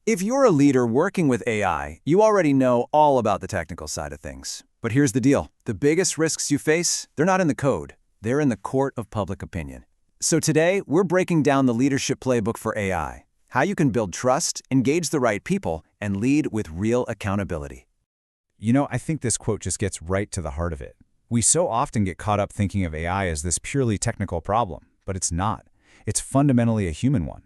If you're a leader working with AI, you already know all about the technical side of things. But here's the deal. The biggest risks you face, they're not in the code. They're in the court of public opinion. So today, we're breaking down the leadership playbook for AI, how you can build trust, engage the right people, and lead with real accountability. I think this quote just gets right to the heart of it. We so often get caught up thinking of AI as this purely technical problem, but it's not. It's fundamentally a human one.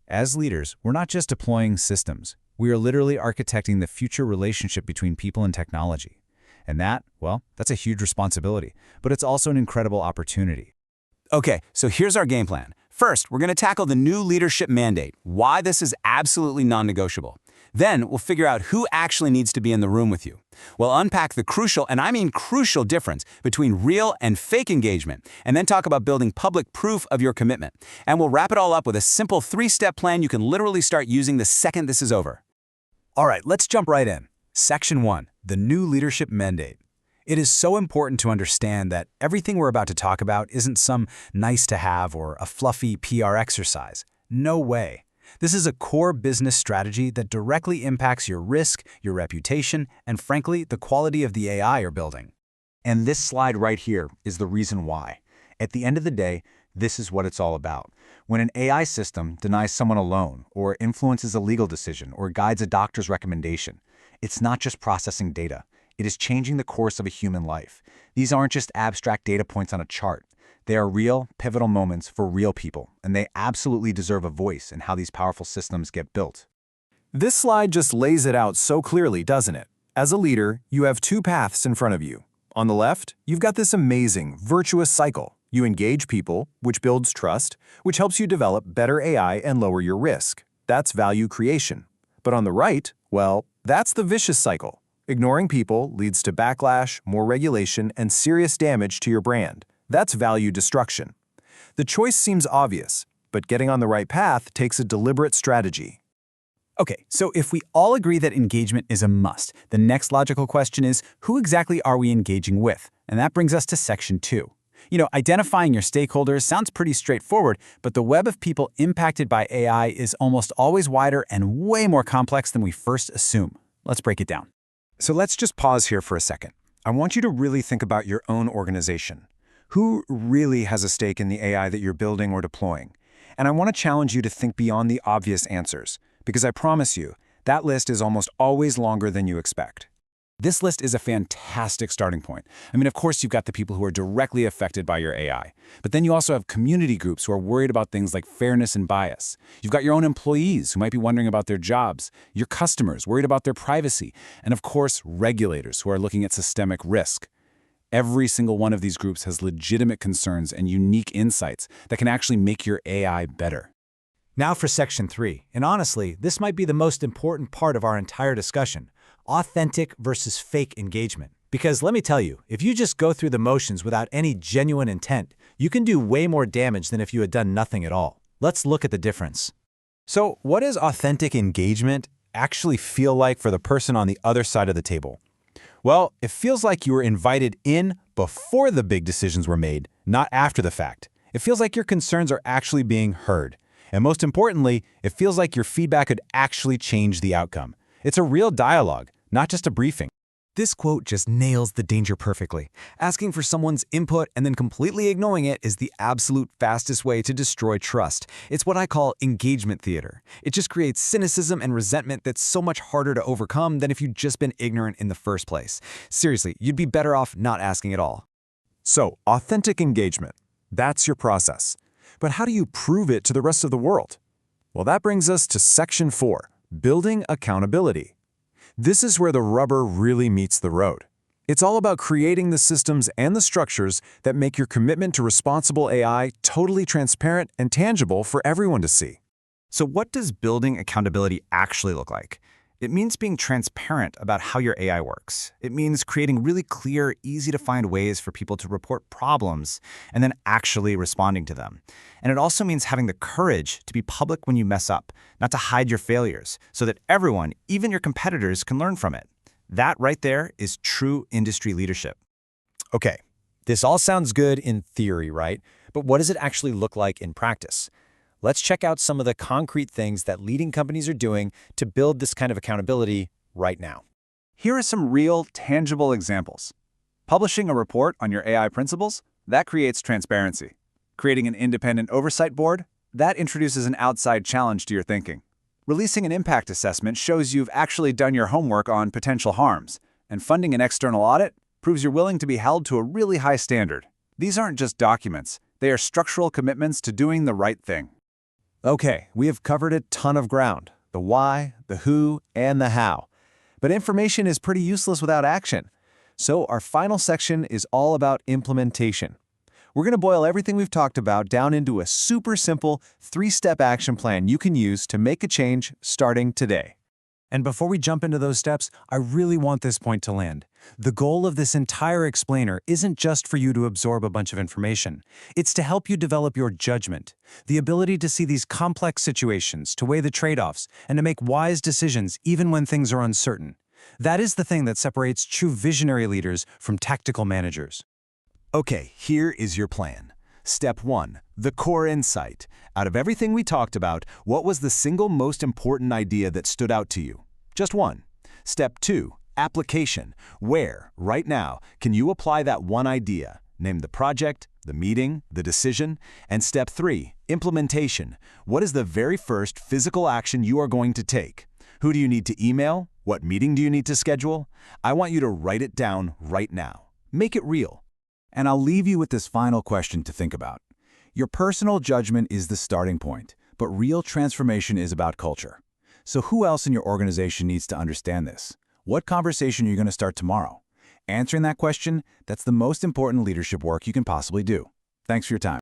As leaders, we're not just deploying systems. We are literally architecting the future relationship between people and technology. And that's a huge responsibility, but it's also an incredible opportunity. Okay, so here's our game plan. First, we're going to tackle the new leadership mandate, why this is absolutely non-negotiable. Then, we'll figure out who actually needs to be in the room with you. We'll unpack the crucial, and I mean crucial, difference between real and fake engagement, and then talk about building public proof of your commitment. And we'll wrap it all up with a simple 3-step plan you can literally start using the second this is over. All right, let's jump right in. Section 1, the new leadership mandate. It is so important to understand that everything we're about to talk about isn't some nice-to-have or a fluffy PR exercise. No way. This is a core business strategy that directly impacts your risk, your reputation, and frankly, the quality of the AI you're building. And this slide right here is the reason why. At the end of the day, this is what it's all about. When an AI system denies someone a loan, or influences a legal decision, or guides a doctor's recommendation, it's not just processing data. It is changing the course of a human life. These aren't just abstract data points on a chart. They are real, pivotal moments for real people, and they absolutely deserve a voice in how these powerful systems get built. This slide just lays it out so clearly, doesn't it? As a leader, you have two paths in front of you. On the left, you've got this amazing, virtuous cycle. You engage people, which builds trust, which helps you develop better AI and lower your risk. That's value creation. But on the right, well, that's the vicious cycle. Ignoring people leads to backlash, more regulation, and serious damage to your brand. That's value destruction. The choice seems obvious, but getting on the right path takes a deliberate strategy. Okay, so if we all agree that engagement is a must, the next logical question is, who exactly are we engaging with? And that brings us to Section 2. Identifying your stakeholders sounds pretty straightforward, but the web of people impacted by AI is almost always wider and way more complex than we first assume. Let's break it down. So let's just pause here for a second. I want you to really think about your own organization. Who really has a stake in the AI that you're building or deploying? And I want to challenge you to think beyond the obvious answers, because I promise you, that list is almost always longer than you expect. This list is a fantastic starting point. Of course, you've got the people who are directly affected by your AI, but then you also have community groups who are worried about things like fairness and bias. You've got your own employees who might be wondering about their jobs, your customers worried about their privacy, and of course, regulators who are looking at systemic risk. Every single one of these groups has legitimate concerns and unique insights that can actually make your AI better. Now for Section 3, and honestly, this might be the most important part of our entire discussion, authentic versus fake engagement. Because let me tell you, if you just go through the motions without any genuine intent, you can do way more damage than if you had done nothing at all. Let's look at the difference. So what does authentic engagement actually feel like for the person on the other side of the table? Well, it feels like you were invited in before the big decisions were made, not after the fact. It feels like your concerns are actually being heard. And most importantly, it feels like your feedback could actually change the outcome. It's a real dialogue, not just a briefing. This quote just nails the danger perfectly. Asking for someone's input and then completely ignoring it is the absolute fastest way to destroy trust. It's what I call engagement theater. It just creates cynicism and resentment that's so much harder to overcome than if you'd just been ignorant in the first place. Seriously, you'd be better off not asking at all. So, authentic engagement. That's your process. But how do you prove it to the rest of the world? Well, that brings us to Section 4, building accountability. This is where the rubber really meets the road. It's all about creating the systems and the structures that make your commitment to responsible AI totally transparent and tangible for everyone to see. So what does building accountability actually look like? It means being transparent about how your AI works. It means creating really clear, easy-to-find ways for people to report problems and then actually responding to them. And it also means having the courage to be public when you mess up, not to hide your failures, so that everyone, even your competitors, can learn from it. That right there is true industry leadership. Okay, this all sounds good in theory, right? But what does it actually look like in practice? Let's check out some of the concrete things that leading companies are doing to build this kind of accountability right now. Here are some real, tangible examples. Publishing a report on your AI principles, that creates transparency. Creating an independent oversight board, that introduces an outside challenge to your thinking. Releasing an impact assessment shows you've actually done your homework on potential harms. And funding an external audit proves you're willing to be held to a really high standard. These aren't just documents, they are structural commitments to doing the right thing. Okay, we have covered a ton of ground: the why, the who, and the how. But information is pretty useless without action. So our final section is all about implementation. We're going to boil everything we've talked about down into a super simple 3-step action plan you can use to make a change starting today. And before we jump into those steps, I really want this point to land. The goal of this entire explainer isn't just for you to absorb a bunch of information. It's to help you develop your judgment, the ability to see these complex situations, to weigh the trade-offs, and to make wise decisions even when things are uncertain. That is the thing that separates true visionary leaders from tactical managers. Okay, here is your plan. Step 1, the core insight. Out of everything we talked about, what was the single most important idea that stood out to you? Just one. Step 2, application. Where, right now, can you apply that one idea? Name the project, the meeting, the decision. And step 3, implementation. What is the very first physical action you are going to take? Who do you need to email? What meeting do you need to schedule? I want you to write it down right now. Make it real. And I'll leave you with this final question to think about. Your personal judgment is the starting point, but real transformation is about culture. So who else in your organization needs to understand this? What conversation are you going to start tomorrow? Answering that question, that's the most important leadership work you can possibly do. Thanks for your time.